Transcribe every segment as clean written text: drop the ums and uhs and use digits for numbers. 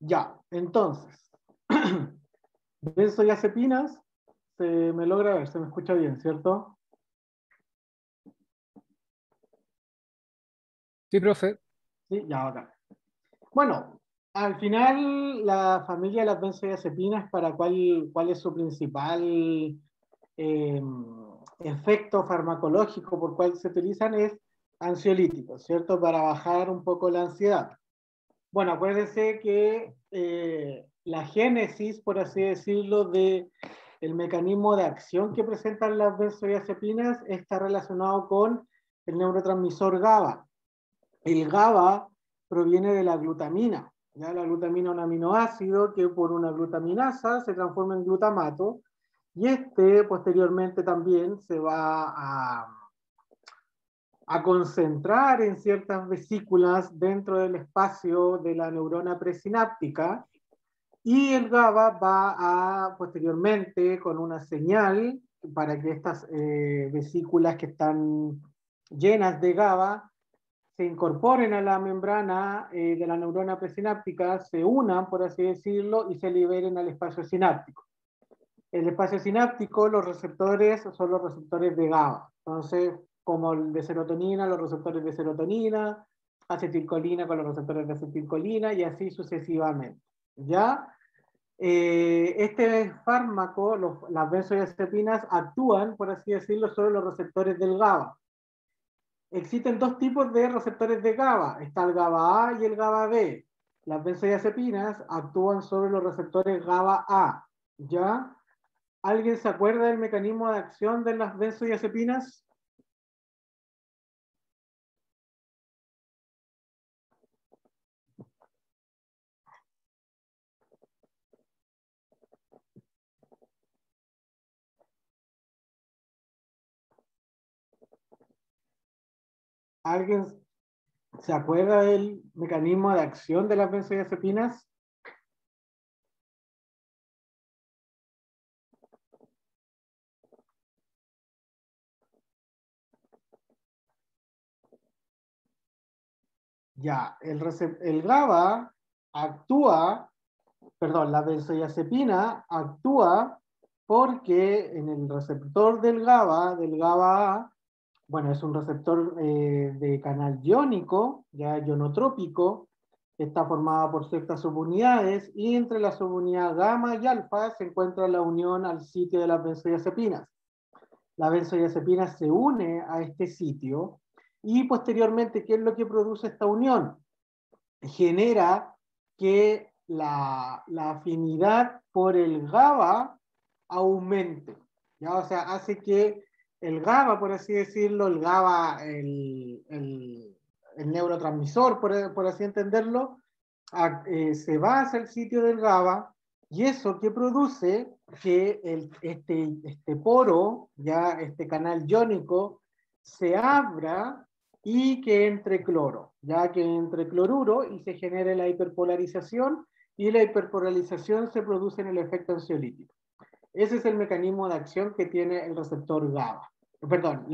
Ya, entonces, benzodiazepinas, se me logra ver, se me escucha bien, ¿cierto? Sí, profe. Sí, ya, acá. Bueno, al final la familia de las benzodiazepinas, ¿cuál es su principal eh, efecto farmacológico por cual se utilizan? Es ansiolíticos, ¿cierto? Para bajar un poco la ansiedad. Bueno, acuérdense que la génesis, por así decirlo, de el mecanismo de acción que presentan las benzodiazepinas está relacionado con el neurotransmisor GABA. El GABA proviene de la glutamina. ¿Ya? La glutamina es un aminoácido que por una glutaminasa se transforma en glutamato y este posteriormente también se va a concentrar en ciertas vesículas dentro del espacio de la neurona presináptica y el GABA va a posteriormente con una señal para que estas vesículas que están llenas de GABA se incorporen a la membrana de la neurona presináptica, se unan, por así decirlo, y se liberen al espacio sináptico. El espacio sináptico, los receptores son los receptores de GABA. Entonces, como el de serotonina, los receptores de serotonina, acetilcolina con los receptores de acetilcolina y así sucesivamente. ¿Ya? Este fármaco, las benzodiazepinas, actúan, por así decirlo, sobre los receptores del GABA. Existen dos tipos de receptores de GABA. Está el GABA A y el GABA B. Las benzodiazepinas actúan sobre los receptores GABA A. ¿Ya? ¿Alguien se acuerda del mecanismo de acción de las benzodiazepinas? ¿Alguien se acuerda del mecanismo de acción de las benzodiazepinas? Ya, el GABA actúa, perdón, la benzodiazepina actúa porque en el receptor del GABA A, bueno, es un receptor de canal iónico, ya ionotrópico, está formada por ciertas subunidades y entre la subunidad gamma y alfa se encuentra la unión al sitio de las benzodiazepinas. La benzodiazepina se une a este sitio y posteriormente, ¿qué es lo que produce esta unión? Genera que la afinidad por el GABA aumente, ¿ya? O sea, hace que el GABA, por así decirlo, el GABA, el neurotransmisor, por así entenderlo, se va hacia el sitio del GABA y eso que produce que este poro, ya este canal iónico, se abra y que entre cloro, ya que entre cloruro y se genere la hiperpolarización y la hiperpolarización se produce en el efecto ansiolítico. Ese es el mecanismo de acción que tiene el receptor GABA, perdón,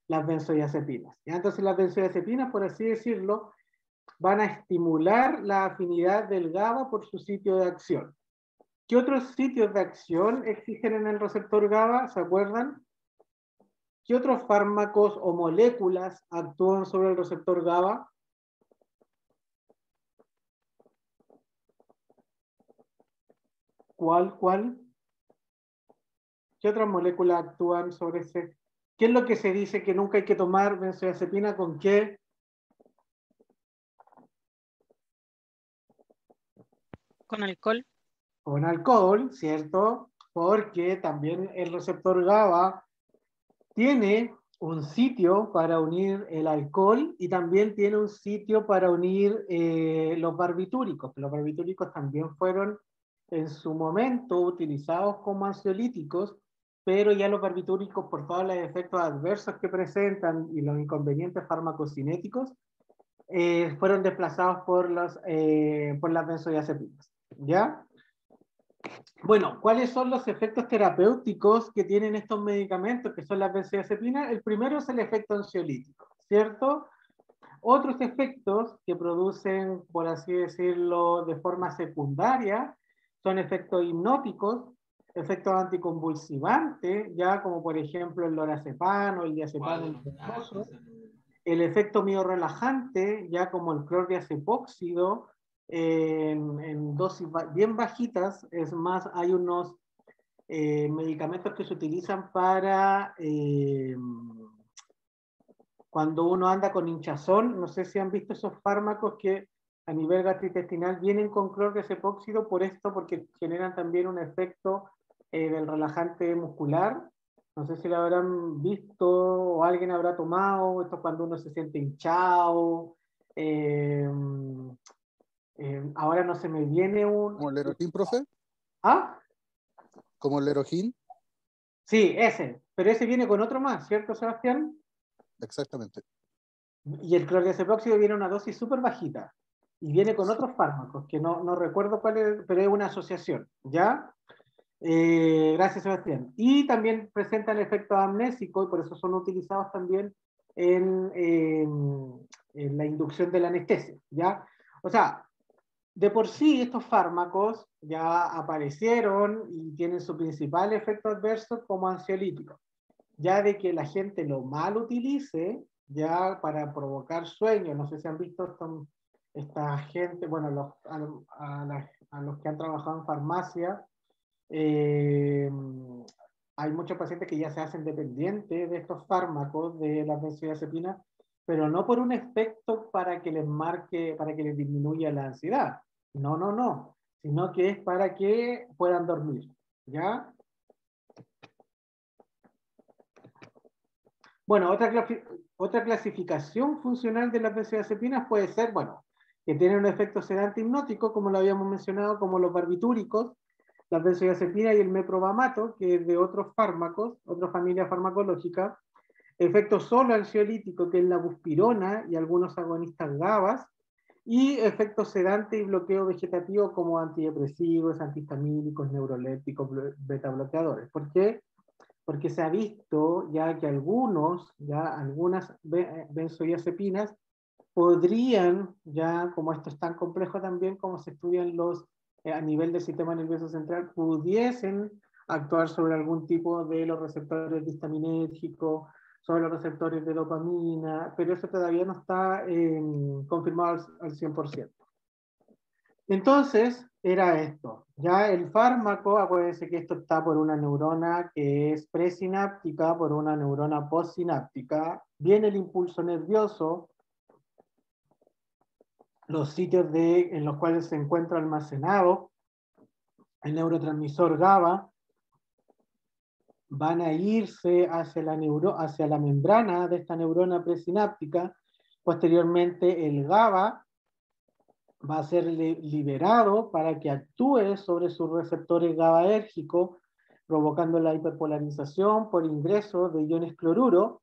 las benzodiazepinas. ¿Ya? Entonces las benzodiazepinas, por así decirlo, van a estimular la afinidad del GABA por su sitio de acción. ¿Qué otros sitios de acción existen en el receptor GABA? ¿Se acuerdan? ¿Qué otros fármacos o moléculas actúan sobre el receptor GABA? ¿Cuál? ¿Qué otras moléculas actúan sobre ese? ¿Qué es lo que se dice que nunca hay que tomar benzodiazepina con qué? Con alcohol. Con alcohol, ¿cierto? Porque también el receptor GABA tiene un sitio para unir el alcohol y también tiene un sitio para unir los barbitúricos. Los barbitúricos también fueron en su momento utilizados como ansiolíticos, pero ya los barbitúricos, por todos los efectos adversos que presentan y los inconvenientes farmacocinéticos, fueron desplazados por las benzodiazepinas. ¿Ya? Bueno, ¿cuáles son los efectos terapéuticos que tienen estos medicamentos, que son las benzodiazepinas? El primero es el efecto ansiolítico, ¿cierto? Otros efectos que producen, por así decirlo, de forma secundaria, son efectos hipnóticos, efectos anticonvulsivantes, ya como por ejemplo el lorazepam o el diazepam intravenoso, el efecto miorrelajante, ya como el clordiazepóxido, en dosis bien bajitas. Es más, hay unos medicamentos que se utilizan para cuando uno anda con hinchazón. No sé si han visto esos fármacos que a nivel gastrointestinal vienen con clordiazepóxido por esto, porque generan también un efecto del relajante muscular. No sé si lo habrán visto o alguien habrá tomado. Esto cuando uno se siente hinchado. Ahora no se me viene un... ¿Como el Lerojín, profe? ¿Ah? ¿Como el Lerojín? Sí, ese. Pero ese viene con otro más, ¿cierto, Sebastián? Exactamente. Y el clordiazepóxido viene a una dosis súper bajita. Y viene con otros fármacos, que no recuerdo cuál es, pero es una asociación, ¿ya? Gracias, Sebastián. Y también presentan efectos amnésicos, y por eso son utilizados también en la inducción de la anestesia, ¿ya? O sea, de por sí estos fármacos ya aparecieron y tienen su principal efecto adverso como ansiolíticos. Ya de que la gente lo mal utilice, ya para provocar sueño. No sé si han visto esta gente, bueno, a los que han trabajado en farmacia, eh, hay muchos pacientes que ya se hacen dependientes de estos fármacos, de las benzodiazepinas, pero no por un efecto para que les marque, para que les disminuya la ansiedad. No, no, no, sino que es para que puedan dormir, ¿ya? Bueno, otra clasificación funcional de las benzodiazepinas puede ser, bueno, que tienen un efecto sedante hipnótico, como lo habíamos mencionado, como los barbitúricos, las benzodiazepinas y el meprobamato, que es de otros fármacos, otra familia farmacológica. Efecto solo ansiolítico, que es la buspirona y algunos agonistas GABAs. Y efecto sedante y bloqueo vegetativo, como antidepresivos, antihistamínicos, neurolépticos, beta bloqueadores. ¿Por qué? Porque se ha visto ya que algunas benzodiazepinas podrían, ya como esto es tan complejo también, como se estudian a nivel del sistema nervioso central, pudiesen actuar sobre algún tipo de los receptores de histaminérgicos, sobre los receptores de dopamina, pero eso todavía no está confirmado al 100%. Entonces, era esto. Ya el fármaco, acuérdense que esto está por una neurona que es presináptica, por una neurona postsináptica. Viene el impulso nervioso, los sitios en los cuales se encuentra almacenado el neurotransmisor GABA, van a irse hacia la membrana de esta neurona presináptica. Posteriormente, el GABA va a ser liberado para que actúe sobre sus receptores GABAérgicos, provocando la hiperpolarización por ingreso de iones cloruro.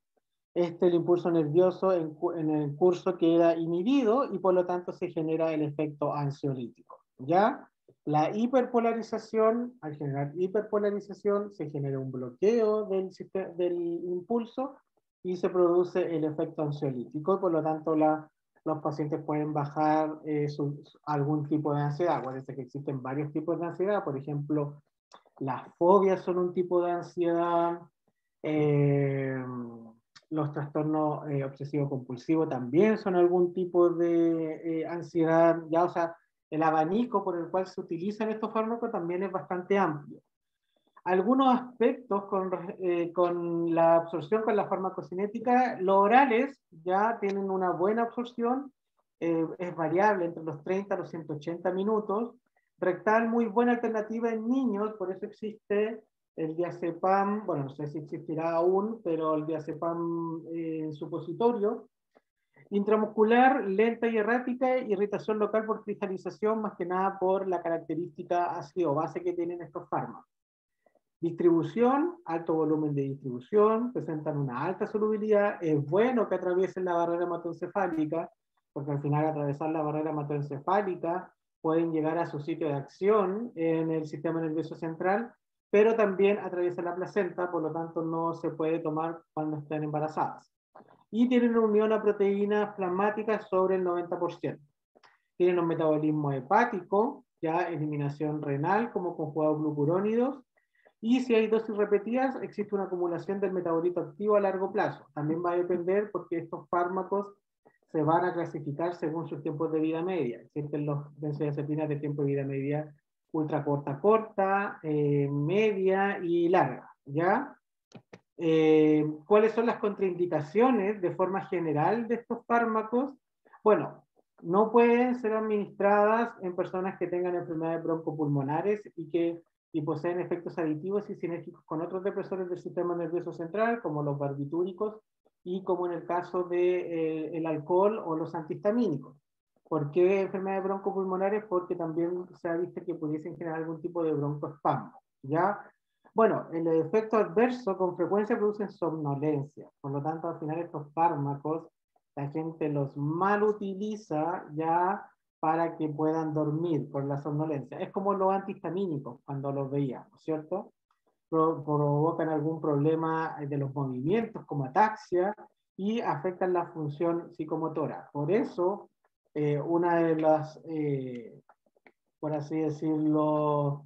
El impulso nervioso en el curso queda inhibido y por lo tanto se genera el efecto ansiolítico. ¿Ya? La hiperpolarización, al generar hiperpolarización, se genera un bloqueo del impulso y se produce el efecto ansiolítico, y por lo tanto los pacientes pueden bajar algún tipo de ansiedad. Acuérdense que existen varios tipos de ansiedad. Por ejemplo, las fobias son un tipo de ansiedad. Los trastornos obsesivo-compulsivos también son algún tipo de ansiedad. Ya, o sea, el abanico por el cual se utilizan estos fármacos también es bastante amplio. Algunos aspectos con la absorción con la farmacocinética, los orales ya tienen una buena absorción, es variable entre los 30 a los 180 minutos. Rectal, muy buena alternativa en niños, por eso existe el diazepam, bueno, no sé si existirá aún, pero el diazepam supositorio. Intramuscular, lenta y errática, irritación local por cristalización, más que nada por la característica ácido-base que tienen estos fármacos. Distribución, alto volumen de distribución, presentan una alta solubilidad, es bueno que atraviesen la barrera hematoencefálica, porque al final atravesar la barrera hematoencefálica pueden llegar a su sitio de acción en el sistema nervioso central, pero también atraviesa la placenta, por lo tanto no se puede tomar cuando estén embarazadas. y tienen una unión a proteínas plasmáticas sobre el 90%. Tienen un metabolismo hepático, ya eliminación renal como conjugados glucurónidos, y si hay dosis repetidas, existe una acumulación del metabolito activo a largo plazo. También va a depender porque estos fármacos se van a clasificar según sus tiempos de vida media. Existen los benzodiazepinas de tiempo de vida media ultra corta, media y larga, ¿ya? ¿Cuáles son las contraindicaciones de forma general de estos fármacos? Bueno, no pueden ser administradas en personas que tengan enfermedades broncopulmonares y poseen efectos aditivos y sinérgicos con otros depresores del sistema nervioso central, como los barbitúricos y como en el caso del alcohol o los antihistamínicos. ¿Por qué enfermedades broncopulmonares? Porque también se ha visto que pudiesen generar algún tipo de broncoespasmo, ¿ya? Bueno, el efecto adverso con frecuencia producen somnolencia, por lo tanto al final estos fármacos la gente los mal utiliza ya para que puedan dormir por la somnolencia. Es como los antihistamínicos cuando los veíamos, ¿cierto? Provocan algún problema de los movimientos como ataxia y afectan la función psicomotora. Por eso, una de las, por así decirlo,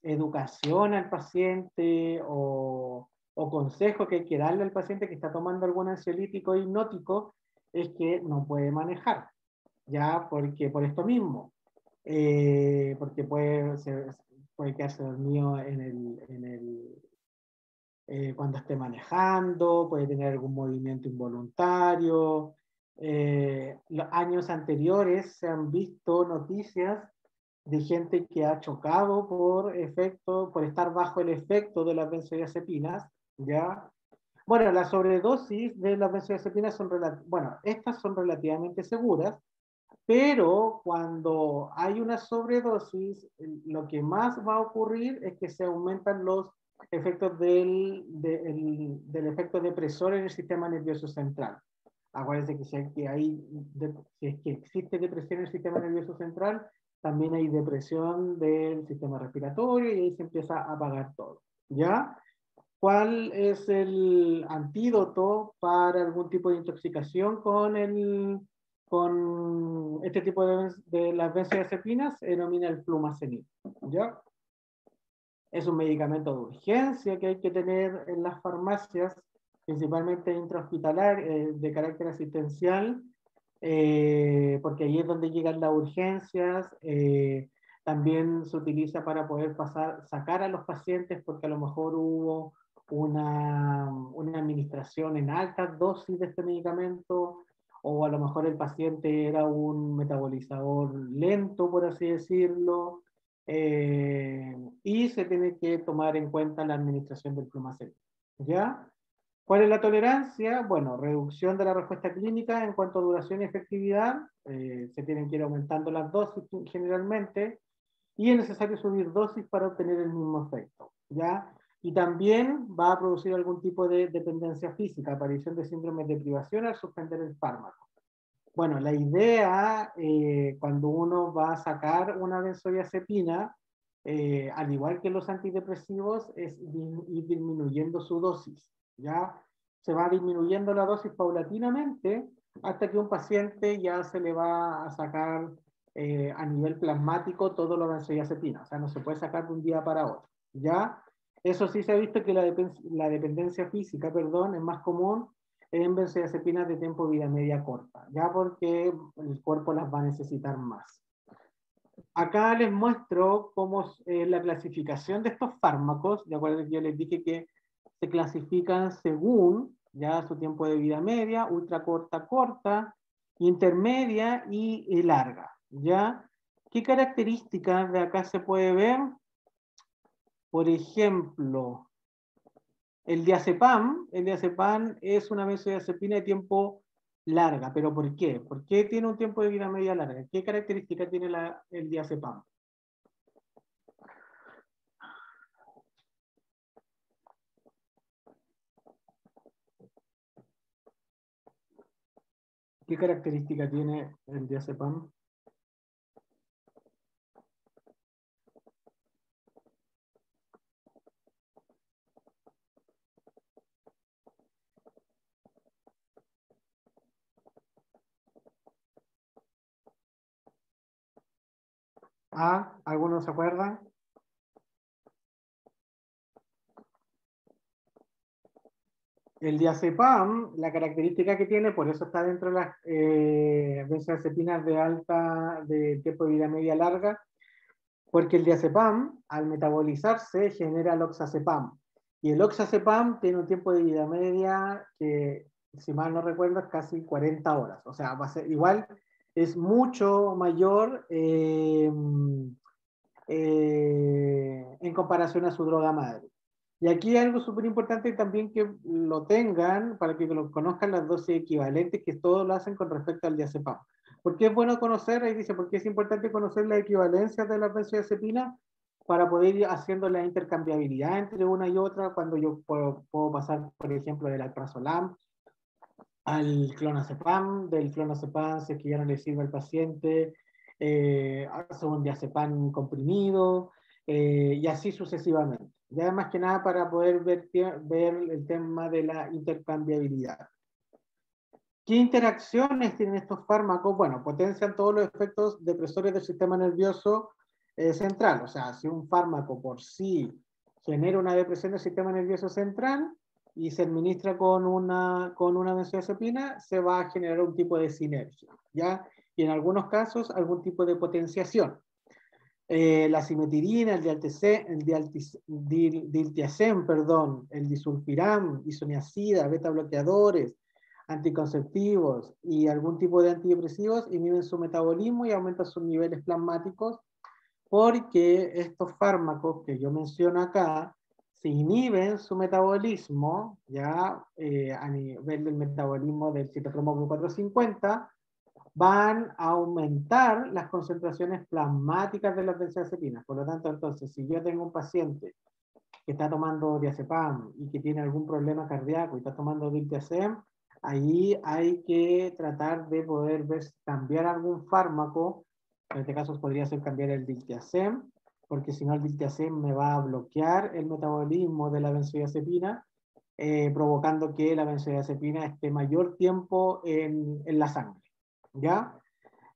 educación al paciente o consejo que hay que darle al paciente que está tomando algún ansiolítico hipnótico es que no puede manejar, ya porque por esto mismo, porque puede quedarse dormido cuando esté manejando, puede tener algún movimiento involuntario. Los años anteriores se han visto noticias de gente que ha chocado por estar bajo el efecto de las benzodiazepinas, ¿ya? Bueno, la sobredosis de las benzodiazepinas estas son relativamente seguras, pero cuando hay una sobredosis, lo que más va a ocurrir es que se aumentan los efectos del efecto depresor en el sistema nervioso central. Acuérdense que si es que existe depresión en el sistema nervioso central, también hay depresión del sistema respiratorio y ahí se empieza a apagar todo, ¿ya? ¿Cuál es el antídoto para algún tipo de intoxicación con este tipo de las benzodiazepinas? Se denomina el flumazenil, ¿ya? Es un medicamento de urgencia que hay que tener en las farmacias, principalmente intrahospitalar, de carácter asistencial, porque ahí es donde llegan las urgencias. También se utiliza para poder sacar a los pacientes porque a lo mejor hubo una administración en altas dosis de este medicamento, o a lo mejor el paciente era un metabolizador lento, por así decirlo, y se tiene que tomar en cuenta la administración del flumazenil, ¿ya? ¿Cuál es la tolerancia? Bueno, reducción de la respuesta clínica en cuanto a duración y efectividad, se tienen que ir aumentando las dosis generalmente, y es necesario subir dosis para obtener el mismo efecto, ¿ya? Y también va a producir algún tipo de dependencia física, aparición de síndromes de privación al suspender el fármaco. Bueno, la idea cuando uno va a sacar una benzodiazepina, al igual que los antidepresivos, es ir disminuyendo su dosis, ¿ya? Se va disminuyendo la dosis paulatinamente hasta que un paciente ya se le va a sacar a nivel plasmático todo lo benzodiazepina, o sea, no se puede sacar de un día para otro, ¿ya? Eso sí se ha visto que la dependencia física, perdón, es más común en benzodiazepinas de tiempo vida media corta, ya porque el cuerpo las va a necesitar más. Acá les muestro cómo es la clasificación de estos fármacos, de acuerdo que yo les dije que se clasifican según ya su tiempo de vida media, ultra corta, intermedia y larga, ¿ya? ¿Qué características de acá se puede ver? Por ejemplo, el diazepam es una benzodiazepina de tiempo larga, pero ¿por qué? ¿Por qué tiene un tiempo de vida media larga? ¿Qué características tiene el diazepam? ¿Qué característica tiene el diazepam? Ah, ¿algunos se acuerdan? El diazepam, la característica que tiene, por eso está dentro de las benzodiazepinas de tiempo de vida media larga, porque el diazepam, al metabolizarse, genera el oxazepam. Y el oxazepam tiene un tiempo de vida media que, si mal no recuerdo, es casi 40 horas. O sea, va a ser igual, es mucho mayor en comparación a su droga madre. Y aquí hay algo súper importante también que lo tengan, para que lo conozcan las dosis equivalentes, que todos lo hacen con respecto al diazepam. ¿Por qué es bueno conocer? Ahí dice, porque es importante conocer las equivalencias de las benzodiazepinas para poder ir haciendo la intercambiabilidad entre una y otra, cuando yo puedo pasar, por ejemplo, del alprazolam al clonazepam, del clonazepam, si es que ya no le sirve al paciente, hace un diazepam comprimido, y así sucesivamente. Ya más que nada para poder ver el tema de la intercambiabilidad. ¿Qué interacciones tienen estos fármacos? Bueno, potencian todos los efectos depresores del sistema nervioso central. O sea, si un fármaco por sí genera una depresión del sistema nervioso central y se administra con una benzodiazepina, se va a generar un tipo de sinergia, ¿ya? Y en algunos casos, algún tipo de potenciación. La cimetidina, diltiazem, perdón, el disulfiram, isoniazida, beta bloqueadores, anticonceptivos y algún tipo de antidepresivos inhiben su metabolismo y aumentan sus niveles plasmáticos, porque estos fármacos que yo menciono acá, si inhiben su metabolismo, ya a nivel del metabolismo del citocromo Q450, van a aumentar las concentraciones plasmáticas de las benzodiazepinas. Por lo tanto, entonces, si yo tengo un paciente que está tomando diazepam y que tiene algún problema cardíaco y está tomando diltiazem, ahí hay que tratar de poder cambiar algún fármaco. En este caso podría ser cambiar el diltiazem, porque si no el diltiazem me va a bloquear el metabolismo de la benzodiazepina, provocando que la benzodiazepina esté mayor tiempo en la sangre. ¿Ya?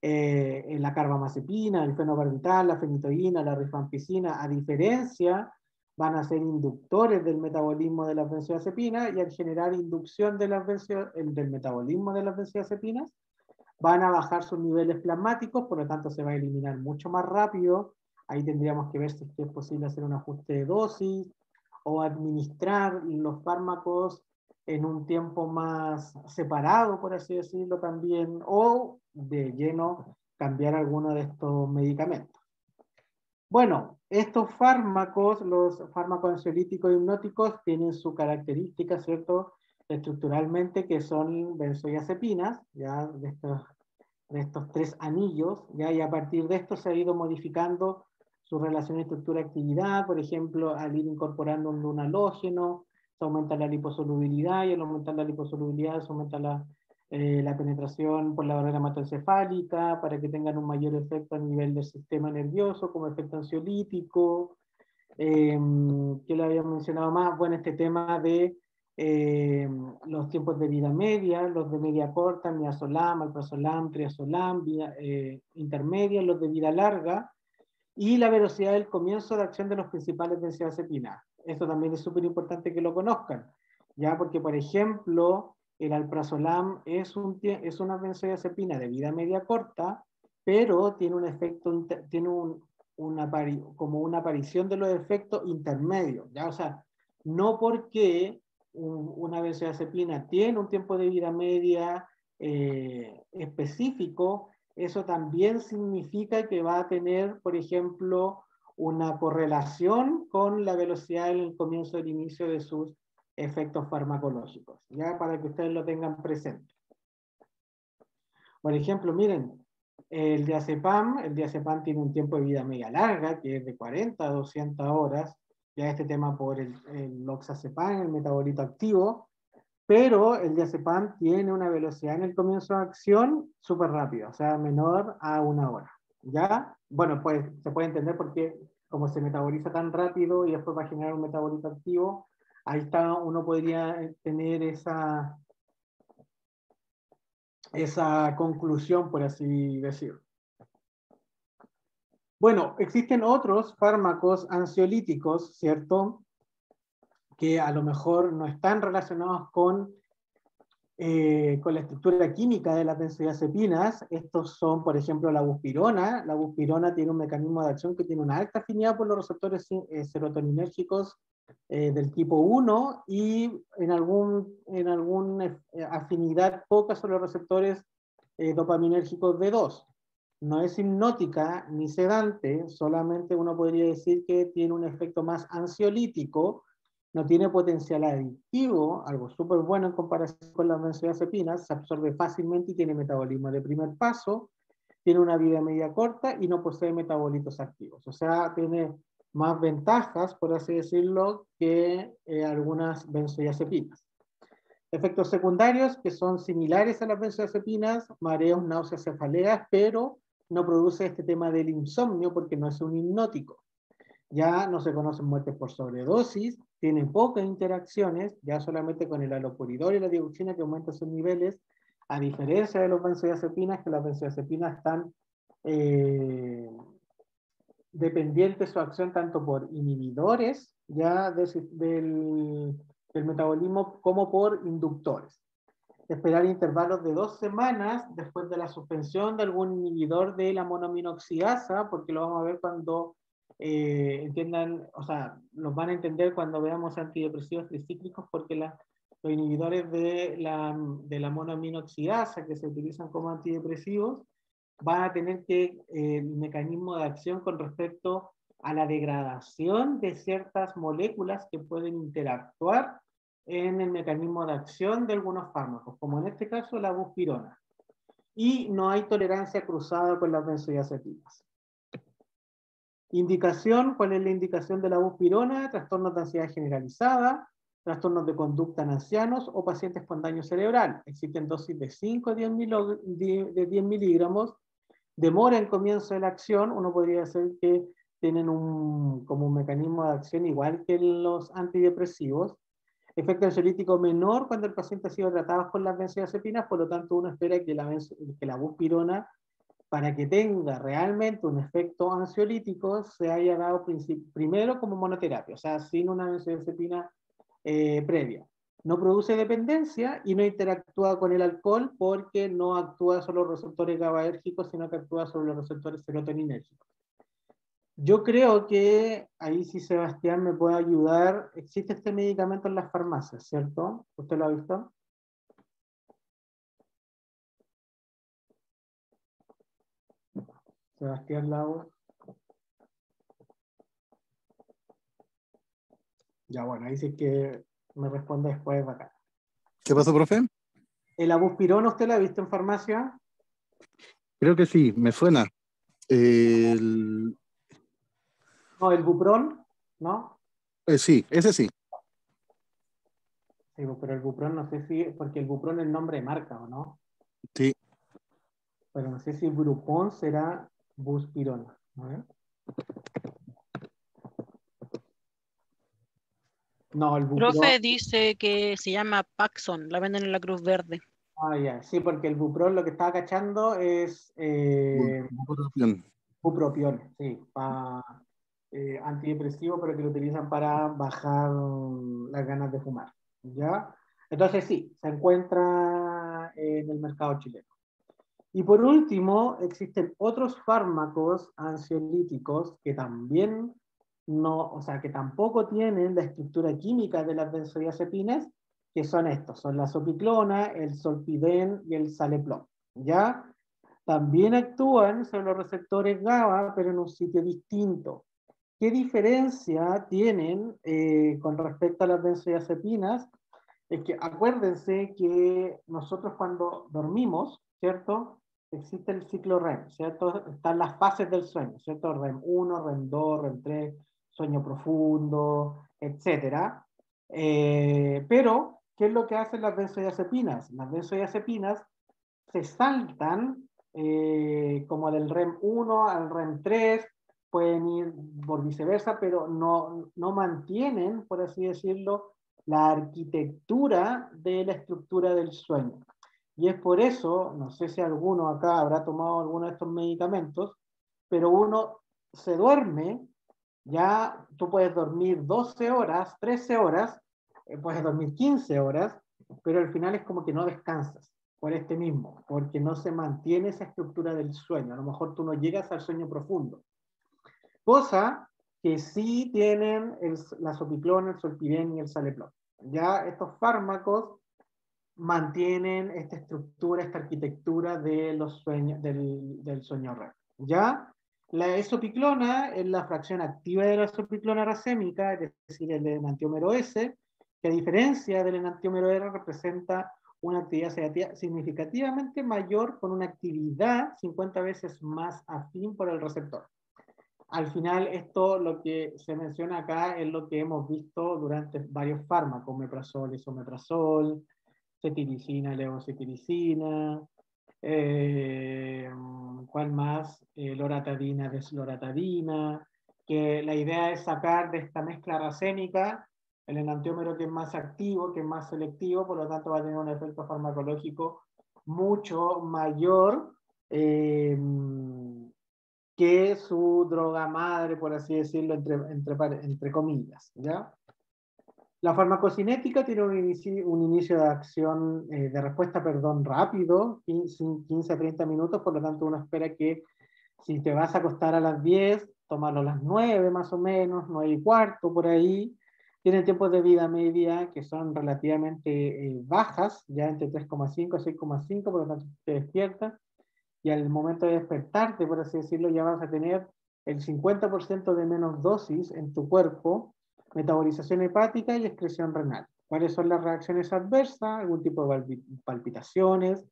La carbamazepina, el fenobarbital, la fenitoína, la rifampicina, a diferencia, van a ser inductores del metabolismo de las benzodiazepinas, y al generar inducción de del metabolismo de las benzodiazepinas, van a bajar sus niveles plasmáticos, por lo tanto se va a eliminar mucho más rápido. Ahí tendríamos que ver si es posible hacer un ajuste de dosis o administrar los fármacos en un tiempo más separado, por así decirlo también, o de lleno cambiar alguno de estos medicamentos. Bueno, estos fármacos, los fármacos ansiolíticos hipnóticos, tienen su característica, ¿cierto?, estructuralmente, que son benzodiazepinas, ya de estos tres anillos, ya, y a partir de esto se ha ido modificando su relación estructura-actividad. Por ejemplo, al ir incorporando un lunalógeno, se aumenta la liposolubilidad, y al aumentar la liposolubilidad se aumenta la penetración por la barrera hematoencefálica, para que tengan un mayor efecto a nivel del sistema nervioso, como efecto ansiolítico. ¿Qué le había mencionado más? Bueno, este tema de los tiempos de vida media, los de media corta, midazolam, alprazolam, triazolam, intermedia, los de vida larga, y la velocidad del comienzo de acción de los principales benzodiazepinas. Esto también es súper importante que lo conozcan, ya, porque por ejemplo, el alprazolam es una benzodiazepina de vida media corta, pero tiene un efecto, tiene como una aparición de los efectos intermedios, ¿ya? O sea, no porque una benzodiazepina tiene un tiempo de vida media específico, eso también significa que va a tener, por ejemplo, una correlación con la velocidad del comienzo del inicio de sus efectos farmacológicos, ya, para que ustedes lo tengan presente. Por ejemplo, miren, el diazepam tiene un tiempo de vida media larga, que es de 40 a 200 horas, ya este tema por el oxazepam, el metabolito activo, pero el diazepam tiene una velocidad en el comienzo de acción súper rápida, o sea, menor a 1 hora, ¿ya? Bueno, pues se puede entender porque como se metaboliza tan rápido y después va a generar un metabolito activo, ahí está, uno podría tener esa conclusión, por así decirlo. Bueno, existen otros fármacos ansiolíticos, ¿cierto? Que a lo mejor no están relacionados con la estructura química de las benzodiazepinas. Estos son, por ejemplo, la buspirona. La buspirona tiene un mecanismo de acción que tiene una alta afinidad por los receptores serotoninérgicos del tipo 1 y en alguna afinidad poca sobre los receptores dopaminérgicos de 2. No es hipnótica ni sedante, solamente uno podría decir que tiene un efecto más ansiolítico, no tiene potencial adictivo, algo súper bueno en comparación con las benzodiazepinas, se absorbe fácilmente y tiene metabolismo de primer paso, tiene una vida media corta y no posee metabolitos activos. O sea, tiene más ventajas, por así decirlo, que algunas benzodiazepinas. Efectos secundarios que son similares a las benzodiazepinas, mareos, náuseas, cefaleas, pero no produce este tema del insomnio porque no es un hipnótico. Ya no se conocen muertes por sobredosis, tiene pocas interacciones, ya solamente con el halopuridol y la dioxina que aumentan sus niveles, a diferencia de los benzodiazepinas, que las benzodiazepinas están dependientes su acción tanto por inhibidores ya del metabolismo como por inductores. Esperar intervalos de 2 semanas después de la suspensión de algún inhibidor de la monoaminoxidasa, porque lo vamos a ver cuando entiendan, o sea, los van a entender cuando veamos antidepresivos tricíclicos, porque los inhibidores de la monoaminoxidasa que se utilizan como antidepresivos van a tener que el mecanismo de acción con respecto a la degradación de ciertas moléculas que pueden interactuar en el mecanismo de acción de algunos fármacos, como en este caso la buspirona. Y no hay tolerancia cruzada con las benzodiazepinas. Indicación, ¿cuál es la indicación de la buspirona? Trastornos de ansiedad generalizada, trastornos de conducta en ancianos o pacientes con daño cerebral. Existen dosis de 5 a 10 miligramos. Demora en comienzo de la acción, uno podría decir que tienen como un mecanismo de acción igual que los antidepresivos. Efecto ansiolítico menor cuando el paciente ha sido tratado con las benzodiazepinas, por lo tanto uno espera que la buspirona, para que tenga realmente un efecto ansiolítico, se haya dado primero como monoterapia, o sea, sin una benzodiazepina previa. No produce dependencia y no interactúa con el alcohol porque no actúa sobre los receptores GABAérgicos, sino que actúa sobre los receptores serotoninérgicos. Yo creo que ahí sí Sebastián me puede ayudar. Existe este medicamento en las farmacias, ¿cierto? ¿Usted lo ha visto? Sebastián Lau. Ya bueno, ahí sí que me responde después acá. ¿Qué pasó, profe? ¿El abuspirona usted lo ha visto en farmacia? Creo que sí, me suena. El... No, el Buprón, ¿no? Sí, ese sí. Sí, pero el Buprón no sé si, porque el Buprón es el nombre de marca, ¿o no? Sí. Pero no sé si Brupón será buspirona. ¿No? No, el Buprón. Profe dice que se llama Paxson, la venden en la Cruz Verde. Ah, ya, sí, porque el Buprón lo que estaba cachando es Bupropión. bupropión, sí, antidepresivo, pero que lo utilizan para bajar las ganas de fumar. ¿Ya? Entonces sí, se encuentra en el mercado chileno. Y por último, existen otros fármacos ansiolíticos que también no, o sea, que tampoco tienen la estructura química de las benzodiazepinas, que son estos, son la sopiclona, el solpidem y el saleplón. ¿Ya? También actúan sobre los receptores GABA, pero en un sitio distinto. ¿Qué diferencia tienen con respecto a las benzodiazepinas? Es que acuérdense que nosotros cuando dormimos, ¿cierto? Existe el ciclo REM, ¿cierto? Están las fases del sueño, ¿cierto? REM 1, REM 2, REM 3, sueño profundo, etc. Pero, ¿qué es lo que hacen las benzodiazepinas? Las benzodiazepinas se saltan como del REM 1 al REM 3, pueden ir por viceversa, pero no mantienen, por así decirlo, la arquitectura de la estructura del sueño. Y es por eso, no sé si alguno acá habrá tomado alguno de estos medicamentos, pero uno se duerme, ya tú puedes dormir 12 horas, 13 horas, puedes dormir 15 horas, pero al final es como que no descansas por este mismo, porque no se mantiene esa estructura del sueño. A lo mejor tú no llegas al sueño profundo. Cosa que sí tienen la sopiplona, el solpidem y el saleplón. Ya estos fármacos mantienen esta estructura, esta arquitectura de los sueños, del sueño REM. Ya la esopiclona es la fracción activa de la esopiclona racémica, es decir, el enantiómero S, que a diferencia del enantiómero R representa una actividad sedativa significativamente mayor con una actividad 50 veces más afín por el receptor. Al final, esto lo que se menciona acá es lo que hemos visto durante varios fármacos, omeprazol, esomeprazol, cetiricina, levocetiricina, ¿cuál más? Loratadina, desloratadina, que la idea es sacar de esta mezcla racémica el enantiómero que es más activo, que es más selectivo, por lo tanto va a tener un efecto farmacológico mucho mayor que su droga madre, por así decirlo, entre comillas, ¿ya? La farmacocinética tiene un inicio de acción, de respuesta, perdón, rápido, 15 a 30 minutos, por lo tanto uno espera que si te vas a acostar a las 10, tomarlo a las 9 más o menos, 9 y cuarto, por ahí. Tienen tiempos de vida media que son relativamente bajas, ya entre 3,5 a 6,5, por lo tanto te despiertas y al momento de despertarte, por así decirlo, ya vas a tener el 50% de menos dosis en tu cuerpo, metabolización hepática y excreción renal. ¿Cuáles son las reacciones adversas? Algún tipo de palpitaciones,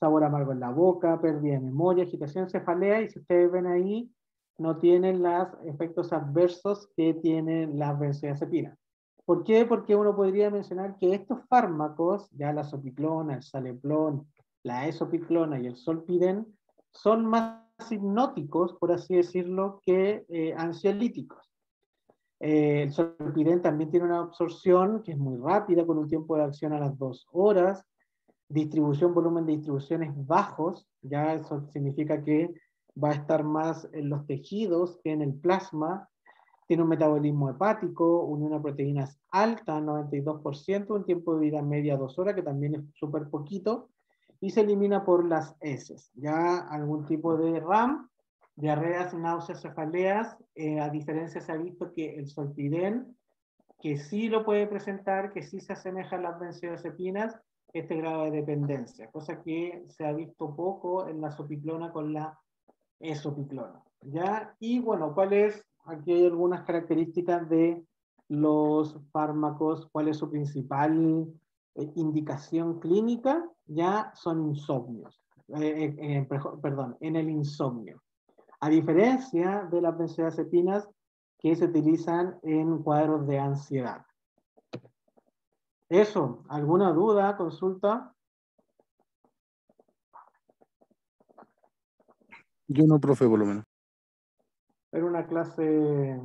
sabor amargo en la boca, pérdida de memoria, agitación, cefalea, y si ustedes ven ahí, no tienen los efectos adversos que tienen las benzodiazepinas. ¿Por qué? Porque uno podría mencionar que estos fármacos, ya la sopiclona, el saleplón, la esopiclona y el solpidem, son más hipnóticos, por así decirlo, que ansiolíticos. El solpidem también tiene una absorción que es muy rápida, con un tiempo de acción a las 2 horas, distribución, volumen de distribuciones bajos, ya eso significa que va a estar más en los tejidos que en el plasma, tiene un metabolismo hepático, unión a proteínas alta, 92%, un tiempo de vida media 2 horas, que también es súper poquito, y se elimina por las heces. Ya algún tipo de RAM, diarreas, náuseas, cefaleas, a diferencia se ha visto que el solpidem, que sí lo puede presentar, que sí se asemeja a las benzodiazepinas, este grado de dependencia, cosa que se ha visto poco en la sopiclona con la esopiclona. ¿Ya? Y bueno, aquí hay algunas características de los fármacos, cuál es su principal indicación clínica, ya son insomnios, perdón, en el insomnio. A diferencia de las benzodiazepinas que se utilizan en cuadros de ansiedad. Eso, ¿alguna duda, consulta? Yo no, profe, por lo menos. Era una clase